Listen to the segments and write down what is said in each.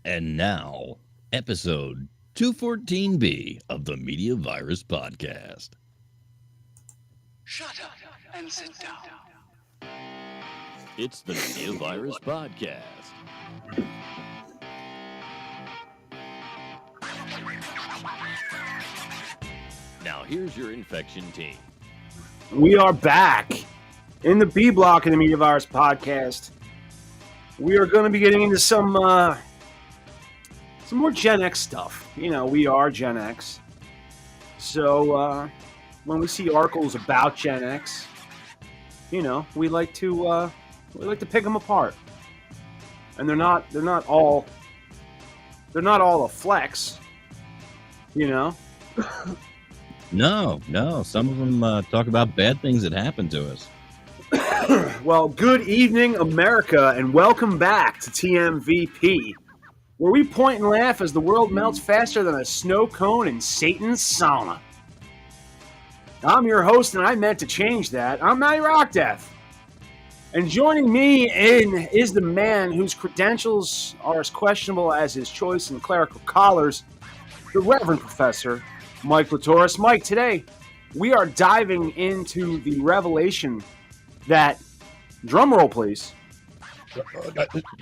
And now, episode 214B of the Media Virus Podcast. Shut up and sit down. It's the Media Virus Podcast. Now, here's your infection team. We are back in the B block of the Media Virus Podcast. We are going to be getting into some more Gen X stuff. You know, we are Gen X. So when we see articles about Gen X, you know, we like to pick them apart. And they're not all a flex, you know. No. Some of them talk about bad things that happened to us. Well, good evening, America, and welcome back to TMVP, where we point and laugh as the world melts faster than a snow cone in Satan's sauna. I'm your host, and I meant to change that. I'm Matty Rockdef. And joining me is the man whose credentials are as questionable as his choice in clerical collars, the Reverend Professor, Mike Litoris. Mike, today we are diving into the revelation that, drum roll please.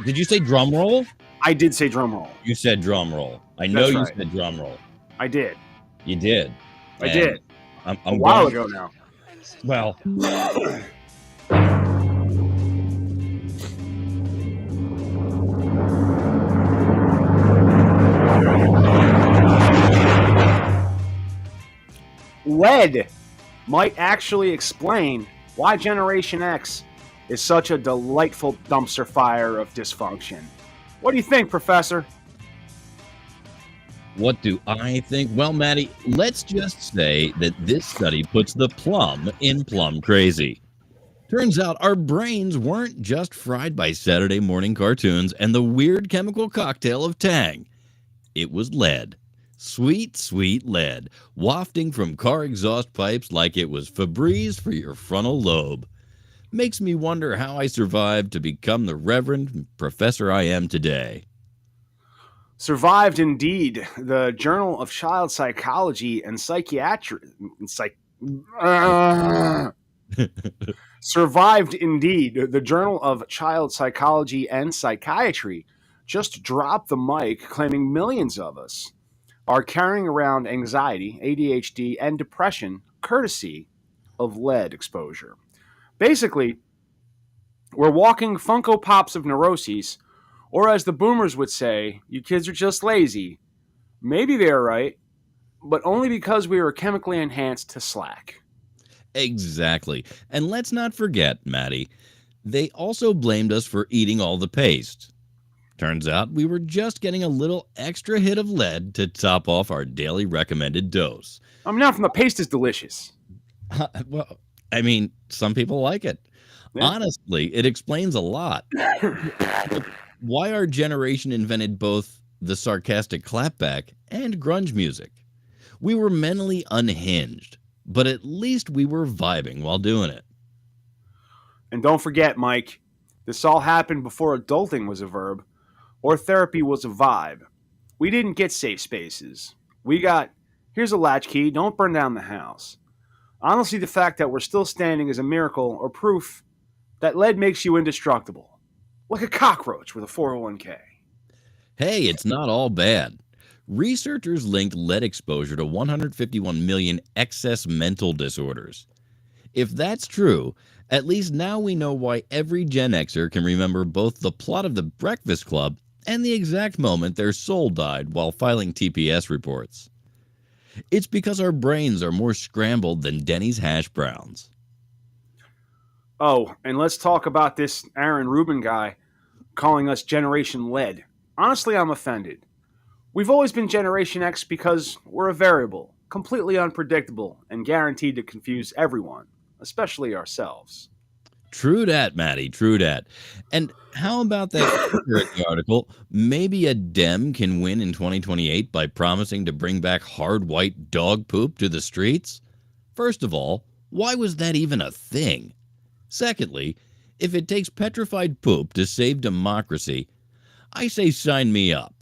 Did you say drum roll? I did say drum roll. You said drum roll. I know That's you right. said drum roll. I did. You did. I did. I'm A while going- ago now. Well, Lead might actually explain why Generation X is such a delightful dumpster fire of dysfunction. What do you think, Professor? what do I think? Well, Matty, let's just say that this study puts the plum in plum crazy. Turns out our brains weren't just fried by Saturday morning cartoons and the weird chemical cocktail of Tang. It was lead. Sweet, sweet lead, wafting from car exhaust pipes like it was Febreze for your frontal lobe. Makes me wonder how I survived to become the Reverend Professor I am today. Survived indeed. The Journal of Child Psychology and Psychiatry. Survived indeed. The Journal of Child Psychology and Psychiatry just dropped the mic, claiming millions of us are carrying around anxiety, ADHD, and depression courtesy of lead exposure. Basically, we're walking Funko Pops of neuroses, or as the boomers would say, you kids are just lazy. Maybe they're right, but only because we were chemically enhanced to slack. Exactly. And let's not forget, Matty, they also blamed us for eating all the paste. Turns out we were just getting a little extra hit of lead to top off our daily recommended dose. I mean, now from the paste is delicious. Well, I mean, some people like it. Yeah. Honestly, it explains a lot. Why our generation invented both the sarcastic clapback and grunge music. We were mentally unhinged, but at least we were vibing while doing it. And don't forget, Mike, this all happened before adulting was a verb or therapy was a vibe. We didn't get safe spaces. We got, here's a latchkey, don't burn down the house. Honestly, the fact that we're still standing is a miracle or proof that lead makes you indestructible. Like a cockroach with a 401k. Hey, it's not all bad. Researchers linked lead exposure to 151 million excess mental disorders. If that's true, at least now we know why every Gen Xer can remember both the plot of The Breakfast Club and the exact moment their soul died while filing TPS reports. It's because our brains are more scrambled than Denny's hash browns. Oh, and let's talk about this Aaron Rubin guy calling us Generation Lead. Honestly, I'm offended. We've always been Generation X because we're a variable, completely unpredictable, and guaranteed to confuse everyone, especially ourselves. True dat, Matty, true dat. And how about that in the article? Maybe a Dem can win in 2028 by promising to bring back hard white dog poop to the streets? First of all, why was that even a thing? Secondly, if it takes petrified poop to save democracy, I say sign me up.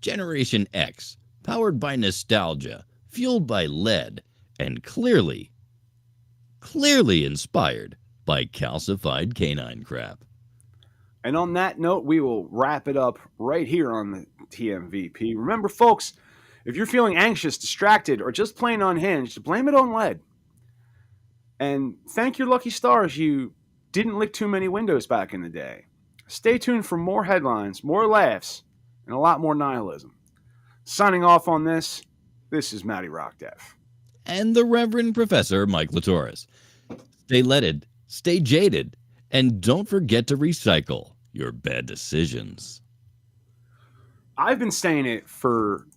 Generation X, powered by nostalgia, fueled by lead, and clearly inspired by calcified canine crap. And on that note, we will wrap it up right here on the TMVP. Remember, folks, if you're feeling anxious, distracted, or just plain unhinged, blame it on lead. And thank your lucky stars you didn't lick too many windows back in the day. Stay tuned for more headlines, more laughs, and a lot more nihilism. Signing off on this is Matty Rockdef. And the Reverend Professor Mike Litoris. Stay leaded, stay jaded, and don't forget to recycle your bad decisions. I've been saying it for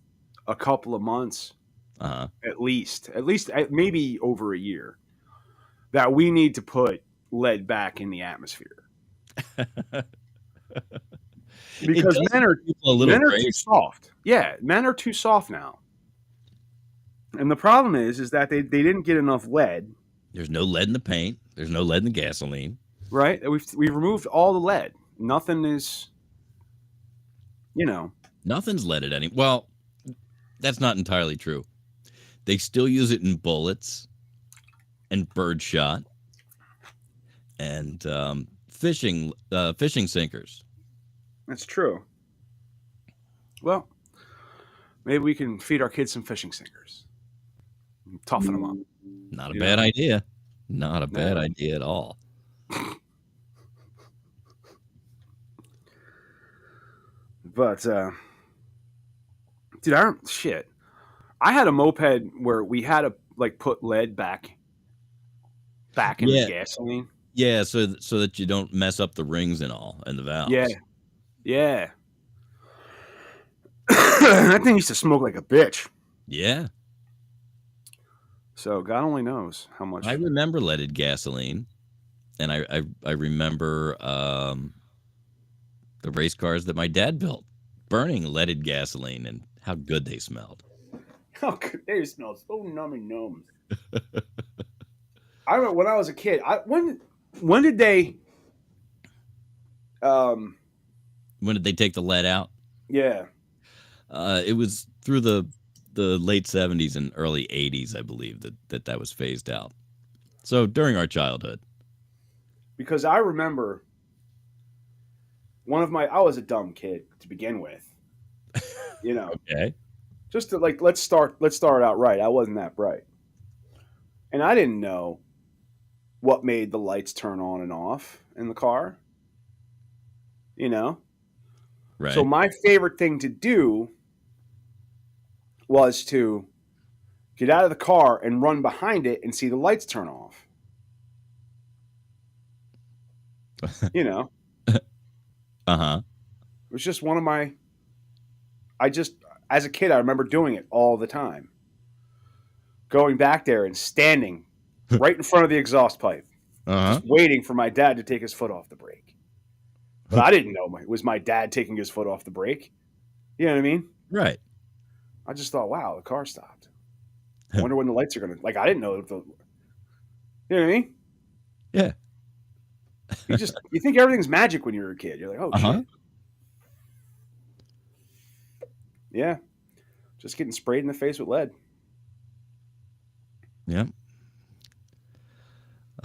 a couple of months, at least maybe over a year, that we need to put lead back in the atmosphere. Because men are too soft. Yeah, men are too soft now. And the problem is that they didn't get enough lead. There's no lead in the paint. There's no lead in the gasoline. Right? We've removed all the lead. Nothing is, Nothing's leaded any. Well, that's not entirely true. They still use it in bullets and birdshot and fishing sinkers. That's true. Well, maybe we can feed our kids some fishing sinkers. Toughen them up. Not a bad idea. Not a bad idea at all. But, dude, I had a moped where we had to put lead back in the gasoline. Yeah, so that you don't mess up the rings and all and the valves. Yeah. That thing used to smoke like a bitch. Yeah. So God only knows how much. I remember leaded gasoline, and I remember the race cars that my dad built, burning leaded gasoline, and how good they smelled. How good they smelled, so nummy gnomes. I remember when I was a kid. When did they? When did they take the lead out? Yeah. It was through the late 70s and early 80s, I believe, that was phased out. So during our childhood. Because I remember I was a dumb kid to begin with. Okay. Just to let's start out right. I wasn't that bright. And I didn't know what made the lights turn on and off in the car. Right. So my favorite thing to do was to get out of the car and run behind it and see the lights turn off. Uh-huh. It was just one of my... as a kid, I remember doing it all the time. Going back there and standing right in front of the exhaust pipe. Just waiting for my dad to take his foot off the brake. But I didn't know it was my dad taking his foot off the brake. You know what I mean? Right. I just thought, wow, the car stopped. I wonder when the lights are going to... I didn't know. You know what I mean? Yeah. You think everything's magic when you're a kid. You're like, oh, shit. Yeah. Just getting sprayed in the face with lead. Yep.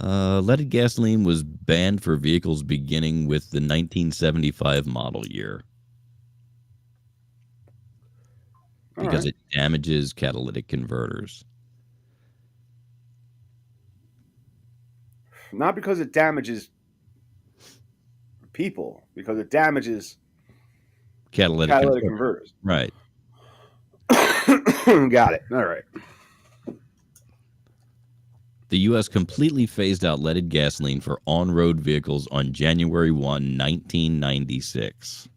Leaded gasoline was banned for vehicles beginning with the 1975 model year because it damages catalytic converters. Not because it damages people, because it damages catalytic converters. Right. Got it. All right. The U.S. completely phased out leaded gasoline for on-road vehicles on January 1, 1996.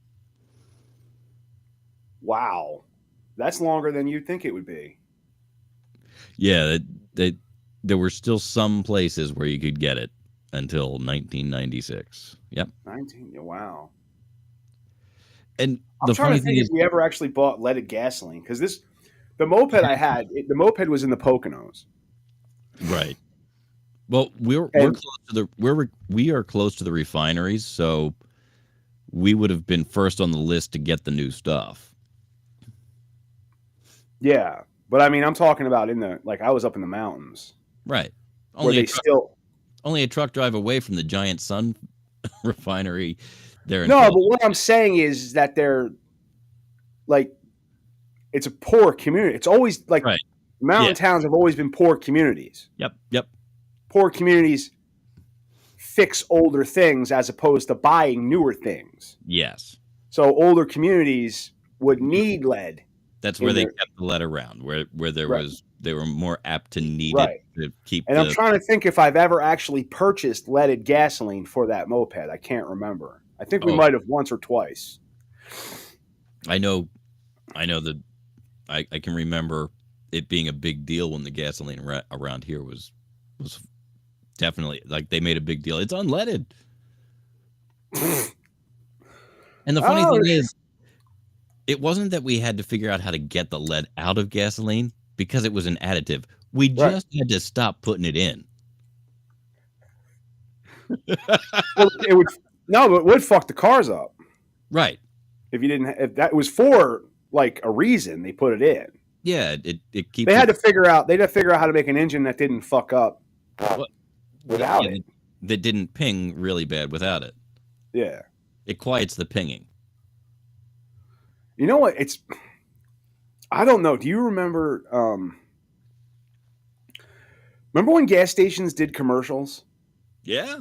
Wow. That's longer than you'd think it would be. Yeah, there were still some places where you could get it until 1996. Yep. Wow. And I'm trying to think if we ever actually bought leaded gasoline, because the moped I had, the moped was in the Poconos. Right. Well, we are close to the refineries, so we would have been first on the list to get the new stuff. Yeah, but I mean, I'm talking about I was up in the mountains Right. where they still. Only a truck drive away from the giant sun refinery there in No, but Philadelphia. what I'm saying is that they're like, it's a poor community. It's always like Right. mountain Yeah. towns have always been poor communities. Yep. Poor communities fix older things as opposed to buying newer things. Yes. So older communities would need lead. That's where they kept the lead around, where there Right. was they were more apt to need Right. it to keep And I'm trying to think if I've ever actually purchased leaded gasoline for that moped. I can't remember. I think we might have once or twice. I know that I can remember it being a big deal when the gasoline around here was definitely, like, they made a big deal. It's unleaded. And the funny thing is, it wasn't that we had to figure out how to get the lead out of gasoline because it was an additive. We just had to stop putting it in. Well, but it would fuck the cars up. Right. If that was for like a reason they put it in. Yeah, it keeps. They had to figure out how to make an engine that didn't fuck up without it. That didn't ping really bad without it. Yeah. It quiets the pinging. You know what? I don't know. Do you remember when gas stations did commercials? Yeah.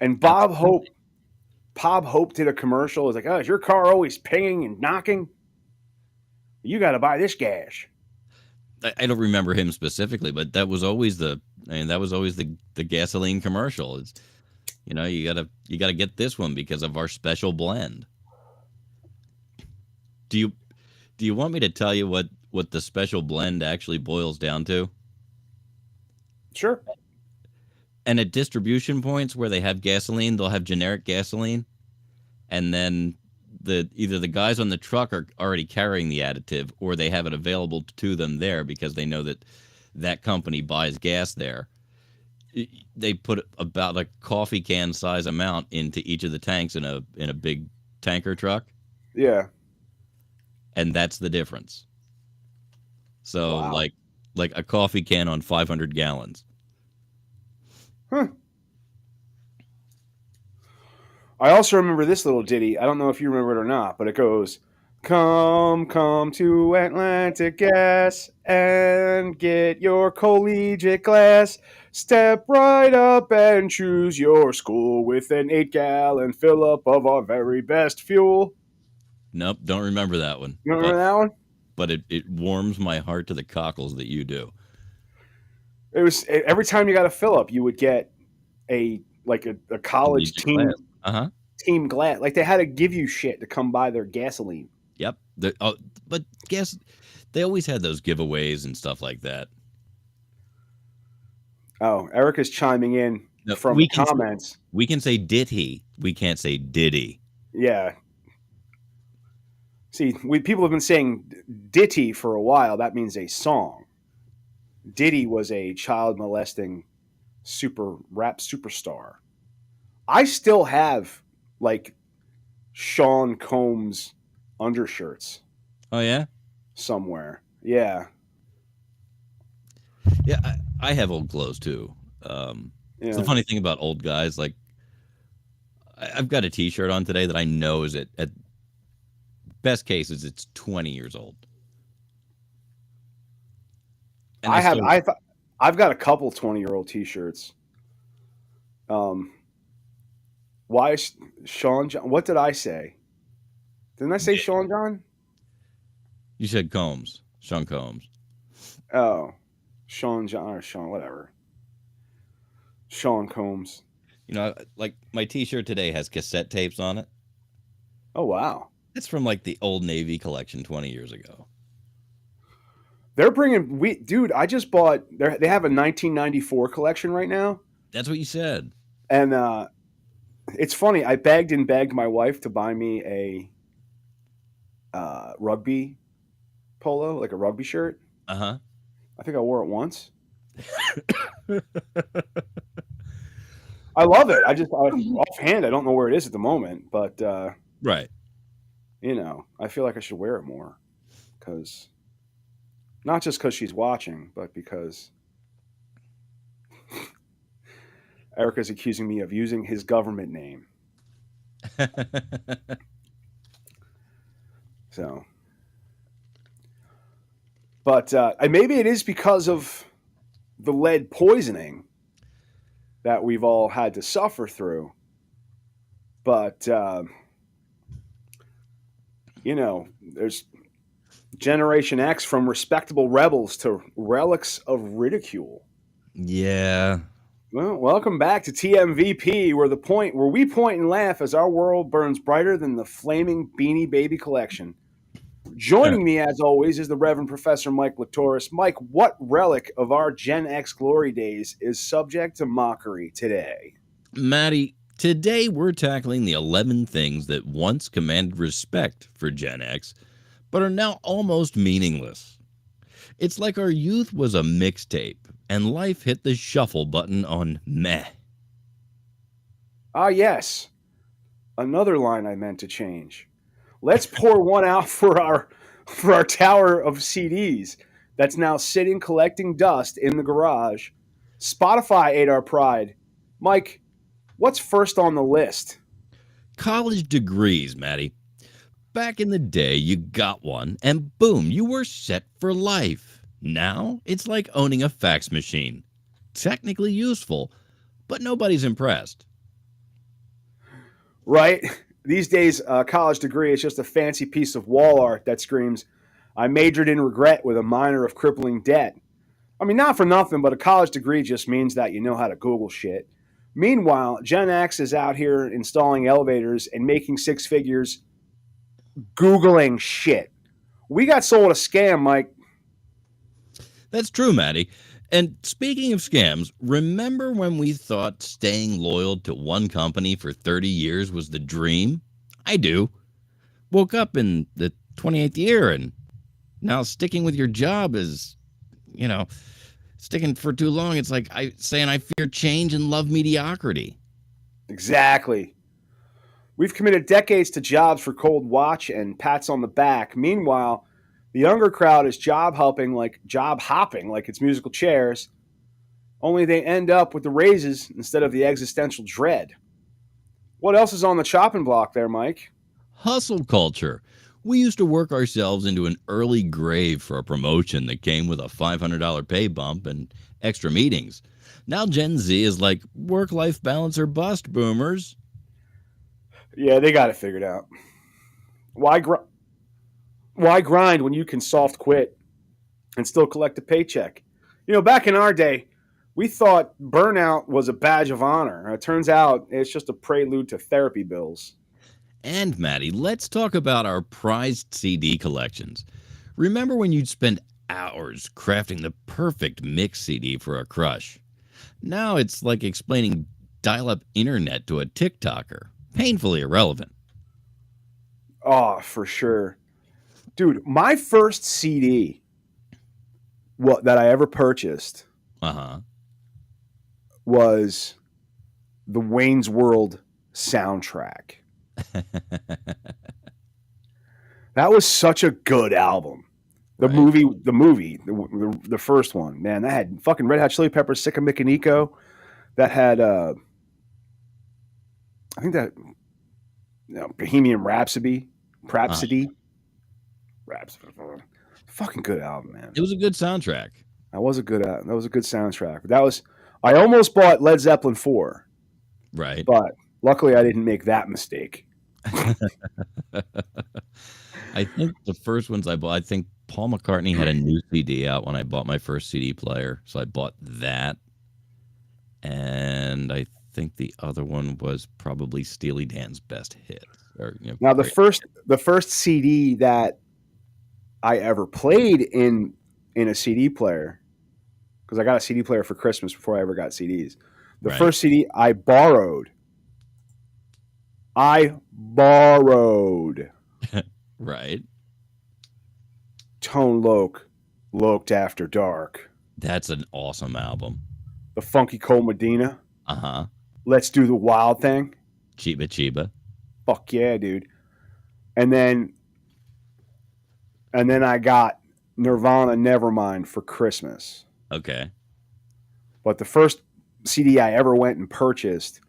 And Bob Hope did a commercial. It was like, "Oh, is your car always pinging and knocking? You got to buy this gas." I don't remember him specifically, but that was always the gasoline commercial. It's, you gotta get this one because of our special blend. Do you want me to tell you what the special blend actually boils down to? Sure. And at distribution points where they have gasoline, they'll have generic gasoline, and then either the guys on the truck are already carrying the additive, or they have it available to them there because they know that company buys gas there. They put about a coffee can size amount into each of the tanks in a big tanker truck. Yeah. And that's the difference. So wow. like a coffee can on 500 gallons. Huh. I also remember this little ditty. I don't know if you remember it or not, but it goes, "Come to Atlantic Gas and get your collegiate glass. Step right up and choose your school with an 8-gallon fill-up of our very best fuel." Nope, don't remember that one. You remember that one? But it warms my heart to the cockles that you do. It was every time you got a fill-up, you would get a college team team glass. Like, they had to give you shit to come buy their gasoline. Yep. But they always had those giveaways and stuff like that. Oh, Erica's chiming in from the comments. We can say did he. We can't say did he. Yeah. See, people have been saying ditty for a while. That means a song. Diddy was a child molesting rap superstar. I still have like Sean Combs undershirts. Oh yeah? Somewhere. Yeah. Yeah, I have old clothes too. It's the funny thing about old guys. Like, I've got a T-shirt on today that I know is at best cases it's 20 years old. And I've got a couple 20-year-old T-shirts. Why is Sean John? What did I say? Didn't I say Sean John? You said Combs. Sean Combs. Oh, Sean John or Sean, whatever. Sean Combs. Like my T-shirt today has cassette tapes on it. Oh wow, it's from like the Old Navy collection 20 years ago. They're bringing dude. I just bought. They have a 1994 collection right now. That's what you said. And it's funny. I begged my wife to buy me a rugby polo, like a rugby shirt. Uh-huh. I think I wore it once. I love it. Offhand, I don't know where it is at the moment, but right. I feel like I should wear it more because Not just because she's watching, but because Erica's accusing me of using his government name. So, but maybe it is because of the lead poisoning that we've all had to suffer through. But, there's Generation X from respectable rebels to relics of ridicule. Yeah. Well, welcome back to TMVP, where we point and laugh as our world burns brighter than the flaming Beanie Baby collection. Joining me, as always, is the Reverend Professor Mike Litoris. Mike, what relic of our Gen X glory days is subject to mockery today? Matty, today we're tackling the 11 things that once commanded respect for Gen X, but are now almost meaningless. It's like our youth was a mixtape, and life hit the shuffle button on meh. Ah, yes. Another line I meant to change. Let's pour one out for our tower of CDs that's now sitting collecting dust in the garage. Spotify ate our pride. Mike, what's first on the list? College degrees, Matty. Back in the day, you got one, and boom, you were set for life. Now, it's like owning a fax machine. Technically useful, but nobody's impressed. Right? These days, a college degree is just a fancy piece of wall art that screams, I majored in regret with a minor of crippling debt. I mean, not for nothing, but a college degree just means that you know how to Google shit. Meanwhile, Gen X is out here installing elevators and making six figures Googling shit. We got sold a scam, Mike. That's true, Matty. And speaking of scams, remember when we thought staying loyal to one company for 30 years was the dream? I do. Woke up in the 28th year, and now sticking with your job is, sticking for too long. It's like saying I fear change and love mediocrity. Exactly. We've committed decades to jobs for cold watch and pats on the back. Meanwhile, the younger crowd is job hopping like it's musical chairs, only they end up with the raises instead of the existential dread. What else is on the chopping block there, Mike? Hustle culture. We used to work ourselves into an early grave for a promotion that came with a $500 pay bump and extra meetings. Now Gen Z is like, work-life balance or bust, boomers. Yeah, they got it figured out. Why grind when you can soft quit and still collect a paycheck? Back in our day, we thought burnout was a badge of honor. It turns out it's just a prelude to therapy bills. And, Matty, let's talk about our prized CD collections. Remember when you'd spend hours crafting the perfect mix CD for a crush? Now it's like explaining dial-up internet to a TikToker. Painfully irrelevant. Oh, for sure. Dude, my first CD that I ever purchased was the Wayne's World soundtrack. That was such a good album. The movie, the first one, man, that had fucking Red Hot Chili Peppers, Sick of Mick and Nico. That had, I think that, Bohemian Rhapsody. Fucking good album, man. It was a good soundtrack. That was a good soundtrack. I almost bought Led Zeppelin 4. Right. But luckily I didn't make that mistake. I think the first ones I bought, I think Paul McCartney had a new CD out when I bought my first CD player. So I bought that. And I think the other one was probably Steely Dan's best hit. Now the first CD that I ever played in a CD player, because I got a CD player for Christmas before I ever got CDs. The first CD I borrowed. Right. Tone Loked After Dark. That's an awesome album. The Funky Cole Medina. Uh-huh. Let's Do the Wild Thing. Chiba Chiba. Fuck yeah, dude. And then I got Nirvana Nevermind for Christmas. Okay. But the first CD I ever went and purchased,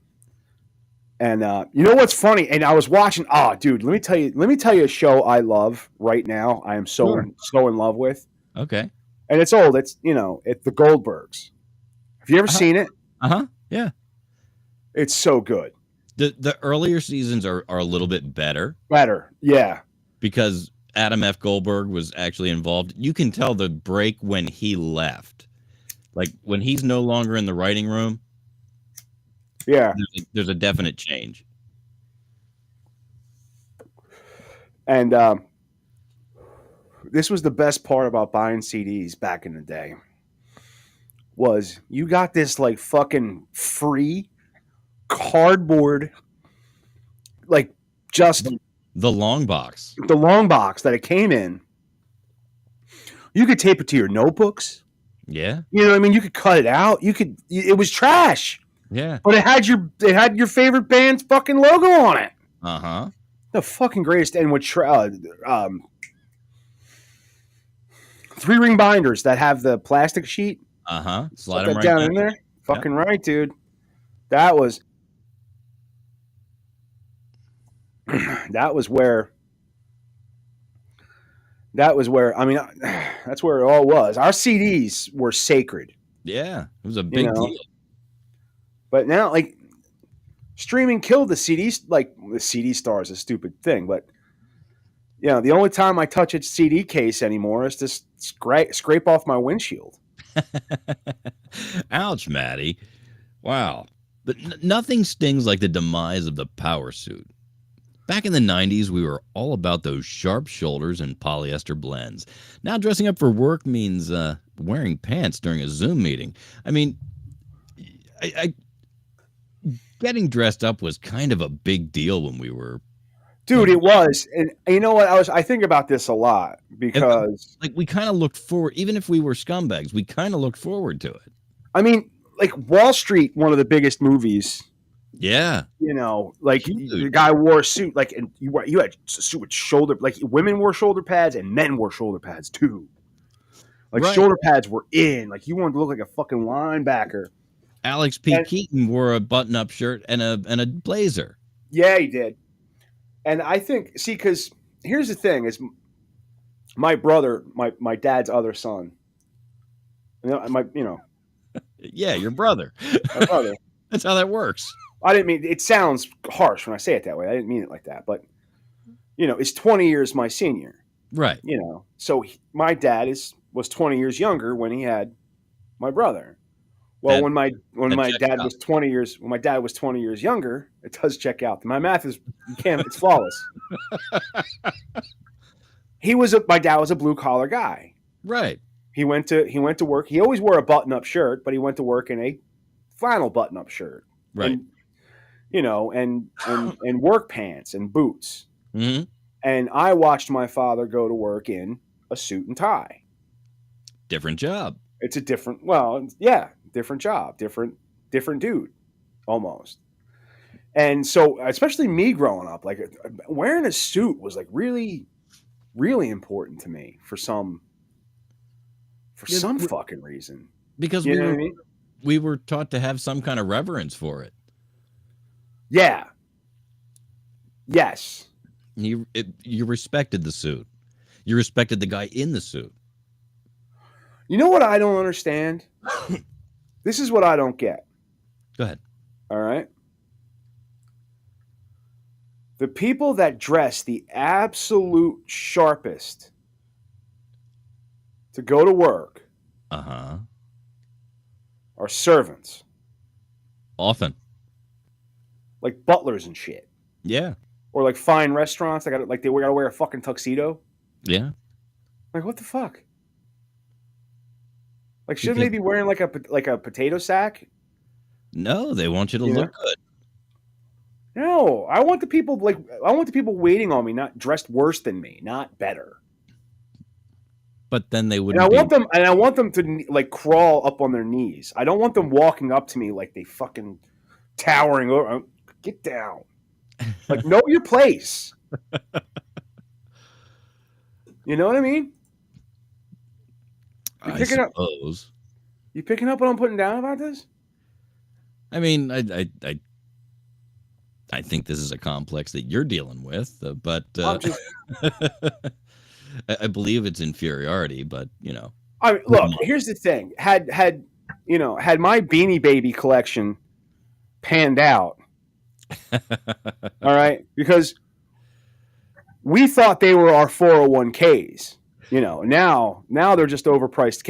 and you know what's funny? And I was watching. Oh, dude, let me tell you a show I love right now. I am so in love with. Okay. And it's old. It's it's the Goldbergs. Have you ever seen it? Yeah. It's so good. The earlier seasons are a little bit better. Better, yeah. Because Adam F. Goldberg was actually involved. You can tell the break when he left. Like when he's no longer in the writing room. Yeah. There's a definite change. And this was the best part about buying CDs back in the day. Was you got this like fucking free cardboard, like just the long box. The long box that it came in. You could tape it to your notebooks. Yeah. You know what I mean? You could cut it out. It was trash. Yeah. But it had your favorite band's fucking logo on it. Uh-huh. The fucking greatest. And with 3-ring binders that have the plastic sheet. Uh-huh. Slide them right down in there. Fucking right, dude. That was where I mean, that's where it all was. Our CDs were sacred. Yeah, it was a big deal. But now, like, streaming killed the CDs. Like, the CD star is a stupid thing, but the only time I touch a CD case anymore is to scrape off my windshield. Ouch, Matty. Wow. But nothing stings like the demise of the power suit. Back in the 90s, we were all about those sharp shoulders and polyester blends. Now dressing up for work means wearing pants during a Zoom meeting. I mean, getting dressed up was kind of a big deal when we were... Dude, it was. And you know what? I think about this a lot because... Like, we kind of looked forward, even if we were scumbags, we kind of looked forward to it. I mean, like, Wall Street, one of the biggest movies... Yeah. Like the guy wore a suit, like, and you had a suit with shoulder, like women wore shoulder pads and men wore shoulder pads too. Like shoulder pads were in, like you wanted to look like a fucking linebacker. Alex P. Keaton wore a button-up shirt and a blazer. Yeah, he did. And I think, because here's the thing is my brother, my dad's other son, yeah, your brother. My brother. That's how that works. I didn't mean, it sounds harsh when I say it that way. I didn't mean it like that, but it's 20 years my senior. Right. So my dad was 20 years younger when he had my brother. Well, when my dad was 20 years younger, it does check out. My math is it's flawless. My dad was a blue collar guy. Right. He went to work. He always wore a button up shirt, but he went to work in a flannel button up shirt. Right. And work pants and boots. Mm-hmm. And I watched my father go to work in a suit and tie. Different job. It's a different job, different dude, almost. And so, especially me growing up, like wearing a suit was like really, really important to me for some fucking reason. Because we were taught to have some kind of reverence for it. Yeah. Yes. You respected the suit. You respected the guy in the suit. You know what I don't understand? This is what I don't get. Go ahead. All right. The people that dress the absolute sharpest to go to work are servants. Often. Like butlers and shit. Yeah. Or like fine restaurants. They gotta wear a fucking tuxedo. Yeah. Like, what the fuck? Like, shouldn't they be wearing like a potato sack? No, they want you to look good. No, I want the people waiting on me, not dressed worse than me, not better. But then they wouldn't. And I want them to like crawl up on their knees. I don't want them walking up to me like they fucking towering over. Get down. Like, know your place. You know what I mean? I suppose. You picking up what I'm putting down about this? I mean, I think this is a complex that you're dealing with, but I believe it's inferiority. But I mean, look, here's the thing: had my Beanie Baby collection panned out, all right, because we thought they were our 401ks. Now they're just overpriced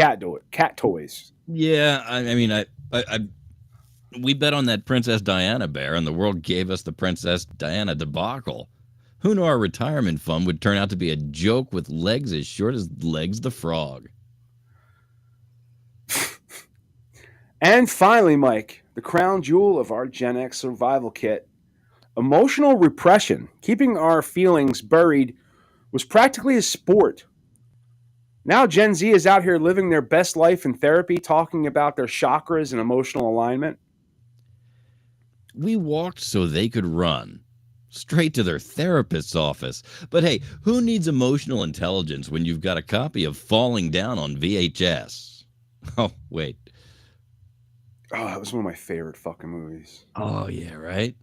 cat toys. Yeah, I mean, I we bet on that Princess Diana bear, and the world gave us the Princess Diana debacle. Who knew our retirement fund would turn out to be a joke with legs as short as Legs the Frog? And finally, Mike, the crown jewel of our Gen X survival kit, emotional repression, keeping our feelings buried, was practically a sport. Now Gen Z is out here living their best life in therapy, talking about their chakras and emotional alignment. We walked so they could run. Straight to their therapist's office. But hey, who needs emotional intelligence when you've got a copy of Falling Down on VHS? Oh, wait. Oh, that was one of my favorite fucking movies. Oh, yeah, right?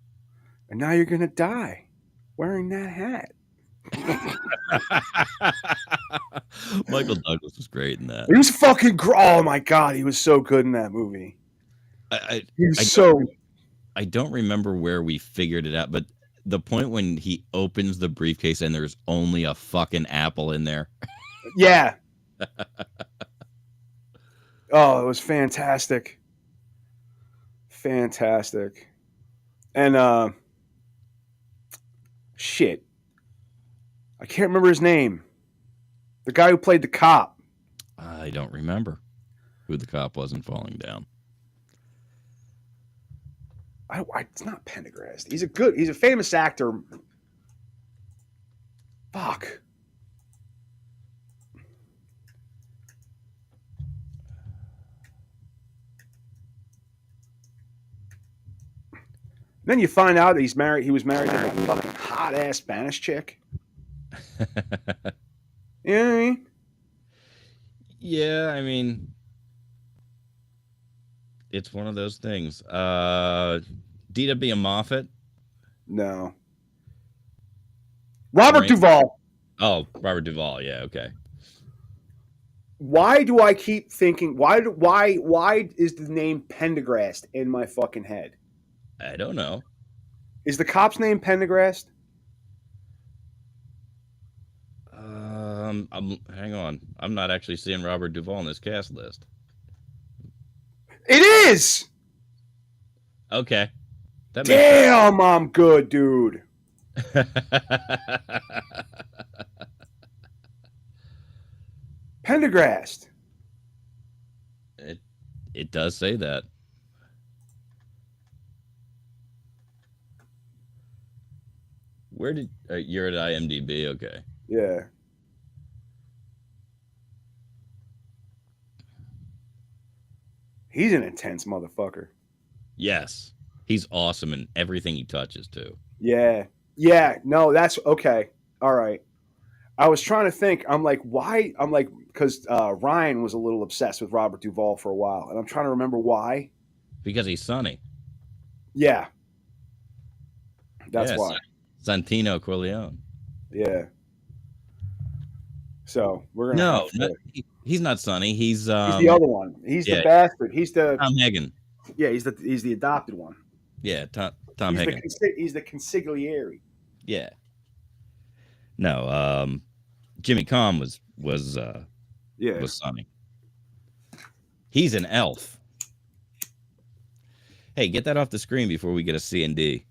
And now you're going to die wearing that hat. Michael Douglas was great in that. He was fucking oh my god, he was so good in that movie. I don't remember where we figured it out, but the point when he opens the briefcase and there's only a fucking apple in there. Yeah. Oh, it was fantastic. Fantastic. And shit. I can't remember his name. The guy who played the cop. I don't remember who the cop was in Falling Down. It's not Pendergast. He's a famous actor. Fuck. Then you find out that he was married to a fucking hot ass Spanish chick. You know what I mean? Yeah, I mean, it's one of those things. D.W. Moffat? No. Robert Duvall. Oh, Robert Duvall. Yeah, okay. Why do I keep thinking? Why is the name Pendergast in my fucking head? I don't know. Is the cop's name Pendergast? Hang on. I'm not actually seeing Robert Duvall in this cast list. It is. Okay. Damn, I'm good, dude. Pendergast. It does say that. Where did you're at IMDb? Okay. Yeah. He's an intense motherfucker. Yes. He's awesome in everything he touches, too. Yeah. Yeah. No, that's okay. All right. I was trying to think. I'm like, why? I'm like, because Ryan was a little obsessed with Robert Duvall for a while. And I'm trying to remember why. Because he's Sonny. Yeah. That's why. Santino Corleone. Yeah. So we're gonna. He's not Sonny. He's the other one. He's the bastard. He's the Tom Hagen. Yeah, he's the adopted one. Yeah, Tom Hagen. He's the consigliere. Yeah. No, Jimmy Kahn was Sonny. He's an elf. Hey, get that off the screen before we get a C and D.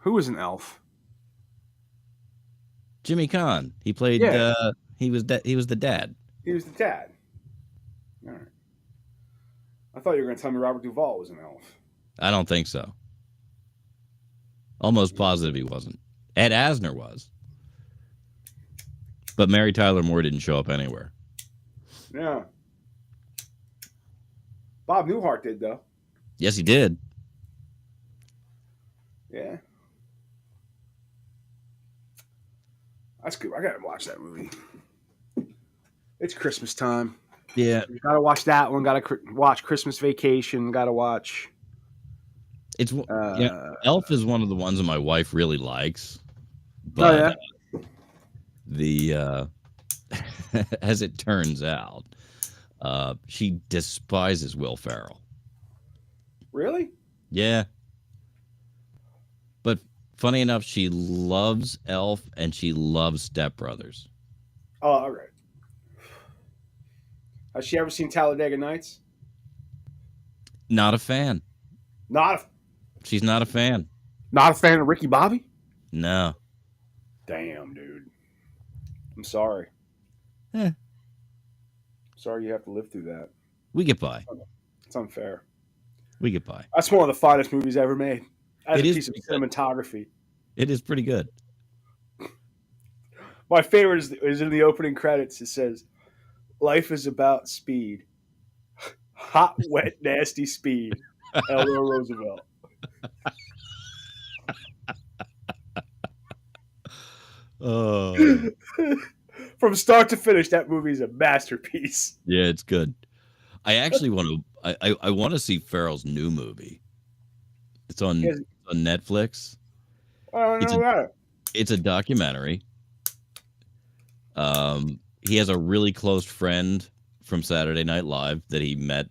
Who is an elf? Jimmy Kahn. He played. He was the dad. He was the dad. All right. I thought you were going to tell me Robert Duvall was an elf. I don't think so. Almost positive he wasn't. Ed Asner was. But Mary Tyler Moore didn't show up anywhere. Yeah. Bob Newhart did, though. Yes, he did. Yeah. That's good. I gotta watch that movie. It's Christmas time. Yeah, Gotta watch that one. Gotta watch Christmas Vacation. Gotta watch. it's Elf is one of the ones that my wife really likes, Oh but yeah. the as it turns out, she despises Will Ferrell. Really? Yeah, but funny enough, she loves Elf and she loves Step Brothers. Oh, all right. Has she ever seen Talladega Nights? Not a fan. Not a, She's not a fan. not a fan of Ricky Bobby? No. Damn, dude. I'm sorry. Eh, Sorry you have to live through that. we get by. It's unfair. We get by. That's one of the finest movies ever made. As It a is piece of pretty good. cinematography. It is pretty good. My favorite is in the opening credits. It says, "Life is about speed. Hot, wet, nasty speed." Eleanor Roosevelt. Oh, From start to finish, that movie is a masterpiece. yeah, it's good. I actually want to. I want to see Farrell's new movie. It's on Yes. on Netflix. I don't It's know that. It's a documentary. He has a really close friend from Saturday Night Live that he met.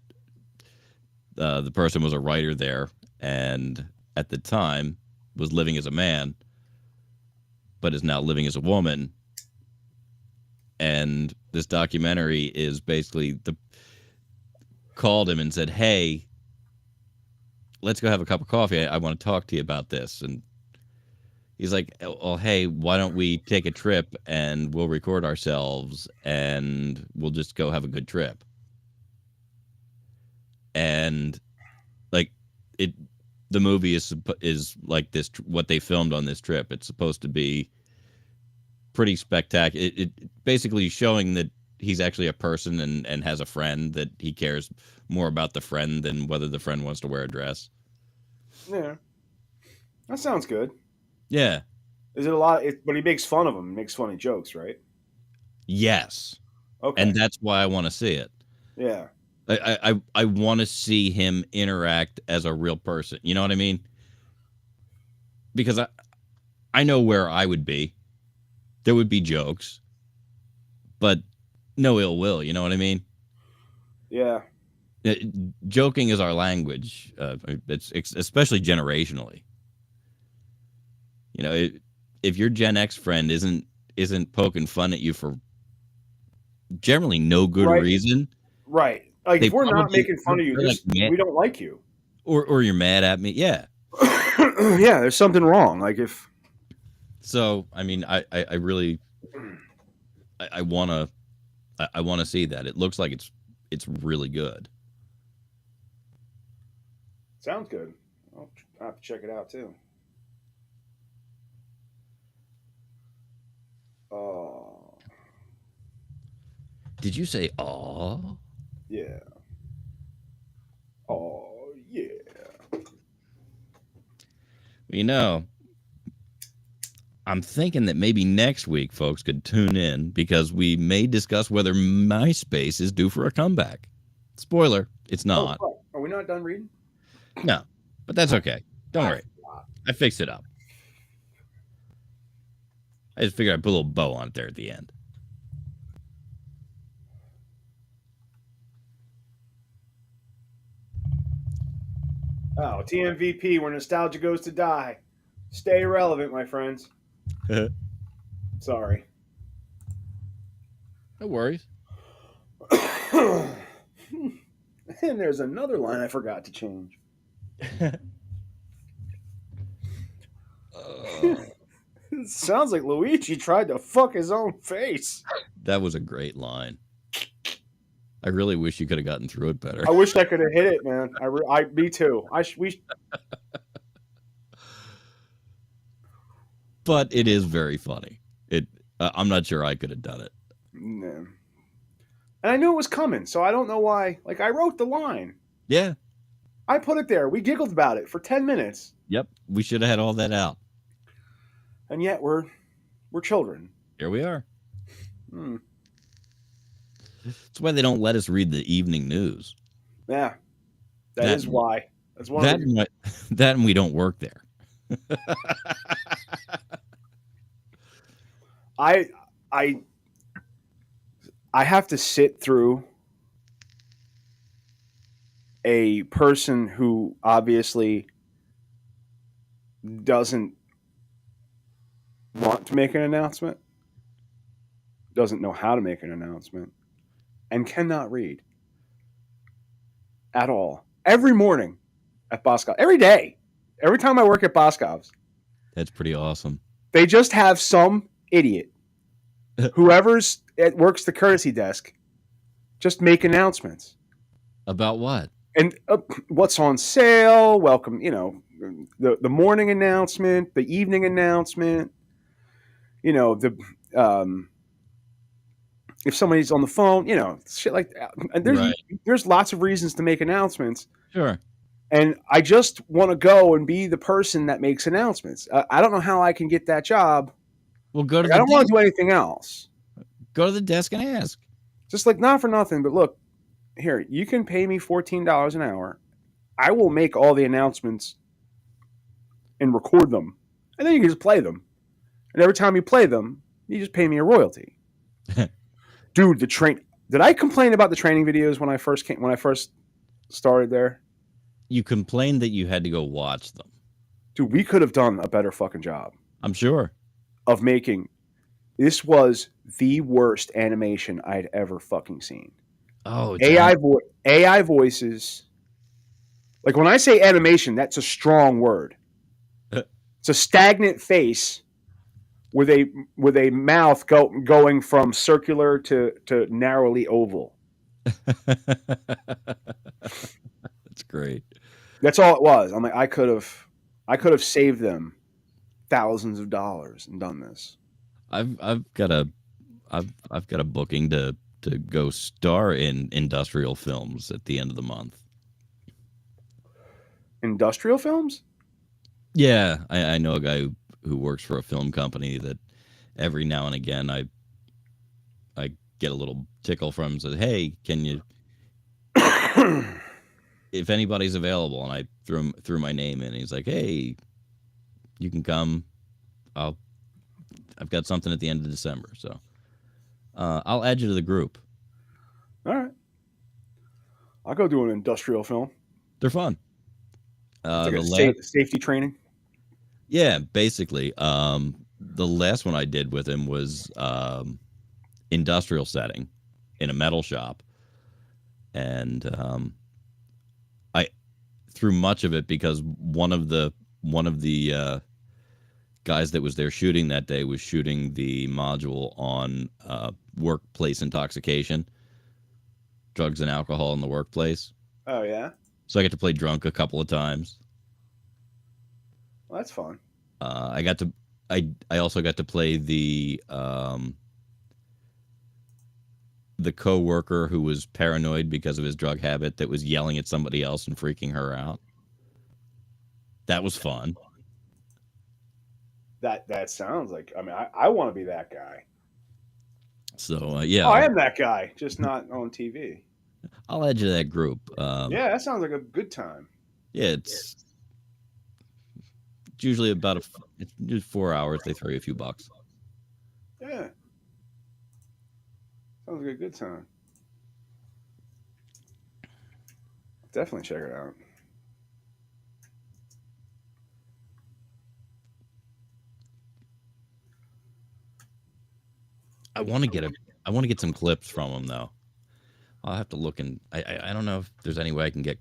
The person was a writer there, and at the time was living as a man, but is now living as a woman. And this documentary is basically called him and said, "Hey, let's go have a cup of coffee. I want to talk to you about this." And he's like, "Well, hey, why don't we take a trip and we'll record ourselves and we'll just go have a good trip." And like the movie is like this, what they filmed on this trip. It's supposed to be pretty spectacular. It basically showing that he's actually a person and has a friend, that he cares more about the friend than whether the friend wants to wear a dress. Yeah. That sounds good. Yeah. Is it a lot? But he makes fun of him. Makes funny jokes, right? Yes. Okay. And that's why I want to see it. Yeah. I want to see him interact as a real person. You know what I mean? Because I know where I would be. There would be jokes, but no ill will. You know what I mean? Yeah. Joking is our language. It's especially generationally. You know, if your Gen X friend isn't poking fun at you for generally no good Right. reason, Right. Like, they if we're not probably- making fun of you, they're just, like, we don't like you. or you're mad at me, yeah. Yeah, there's something wrong. Like, if So I mean, I really I wanna see that. It looks like it's really good. sounds good, I'll have to check it out too. Oh, Did you say "aw"? yeah. Oh, yeah. You know, I'm thinking that maybe next week folks could tune in because we may discuss whether MySpace is due for a comeback. Spoiler, it's not. Oh, fuck. Are we not done reading? No, but that's okay. Don't worry. I fixed it up. I just figured I'd put a little bow on it there at the end. Oh, TMVP, where nostalgia goes to die. Stay relevant, my friends. Sorry. No worries. And there's another line I forgot to change. It sounds like Luigi tried to fuck his own face. That was a great line. I really wish you could have gotten through it better. I wish I could have hit it, man. Me too. But it is very funny. I'm not sure I could have done it. Nah. And I knew it was coming, so I don't know why. Like, I wrote the line. Yeah. I put it there. We giggled about it for 10 minutes. Yep. We should have had all that out. And yet we're children. Here we are. Hmm. That's why they don't let us read the evening news. Yeah, that is why. That's one. That and we don't work there. I have to sit through a person who obviously doesn't want to make an announcement, doesn't know how to make an announcement, and cannot read at all. Every morning at Boscov, every day, every time I work at Boscov's, That's pretty awesome. they just have some idiot, whoever's works the courtesy desk, just make announcements. About what? And what's on sale, welcome, the morning announcement, the evening announcement, if somebody's on the phone, shit like that. And there's lots of reasons to make announcements. Sure. And I just want to go and be the person that makes announcements. I don't know how I can get that job. Well, go to I don't want to do anything else. Go to the desk and ask. Just like, not for nothing, but look, here, you can pay me $14 an hour. I will make all the announcements and record them. And then you can just play them. And every time you play them, you just pay me a royalty. Dude, did I complain about the training videos when I first started there? You complained that you had to go watch them. Dude, we could have done a better fucking job. I'm sure. Of making. This was the worst animation I'd ever fucking seen. Oh, AI voices. Like, when I say animation, that's a strong word. It's a stagnant face with a mouth going from circular to narrowly oval. That's great. That's all it was. I'm like, I could have saved them thousands of dollars and done this. I've got a booking to go star in industrial films at the end of the month. Industrial films? Yeah, I know a guy who works for a film company that every now and again I get a little tickle from him. Says, "Hey, can you, if anybody's available?" And I threw my name in. And he's like, "Hey, you can come. I've got something at the end of December, so I'll add you to the group." All right, I'll go do an industrial film. They're fun. Safety training. Yeah, basically. The last one I did with him was industrial setting in a metal shop, and I through much of it because one of the guys that was there shooting that day was shooting the module on workplace intoxication, drugs and alcohol in the workplace. Oh yeah. So I got to play drunk a couple of times. Well, that's fun. I also got to play the coworker who was paranoid because of his drug habit that was yelling at somebody else and freaking her out. That was fun. That sounds like. I mean, I want to be that guy. So yeah. Oh, I am that guy, just not on TV. I'll add you to that group. Yeah, that sounds like a good time. Yeah, it's usually it's just 4 hours. They throw you a few bucks. Yeah, sounds like a good time. Definitely check it out. I want to get some clips from them though. I'll have to look and I don't know if there's any way I can get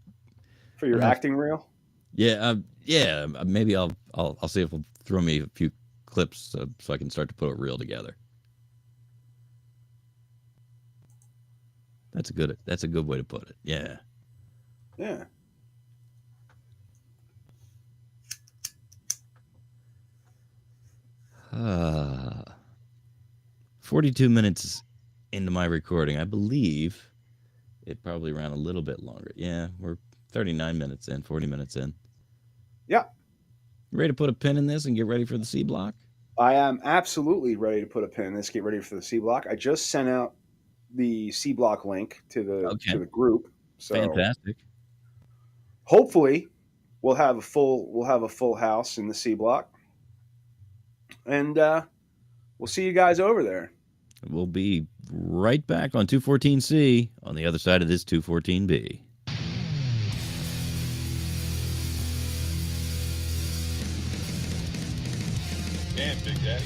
for your acting reel. Yeah, maybe I'll see if it'll throw me a few clips so I can start to put a reel together. That's a good way to put it. Yeah. Yeah. Uh, 42 minutes into my recording, I believe it probably ran a little bit longer. Yeah, we're 39 minutes in, 40 minutes in. Yeah. You ready to put a pin in this and get ready for the C block? I am absolutely ready to put a pin in this. Get ready for the C block. I just sent out the C block link to the group. So Fantastic. hopefully we'll have a full house in the C block, and we'll see you guys over there. We'll be right back on 214C on the other side of this 214B. Damn, Big Daddy.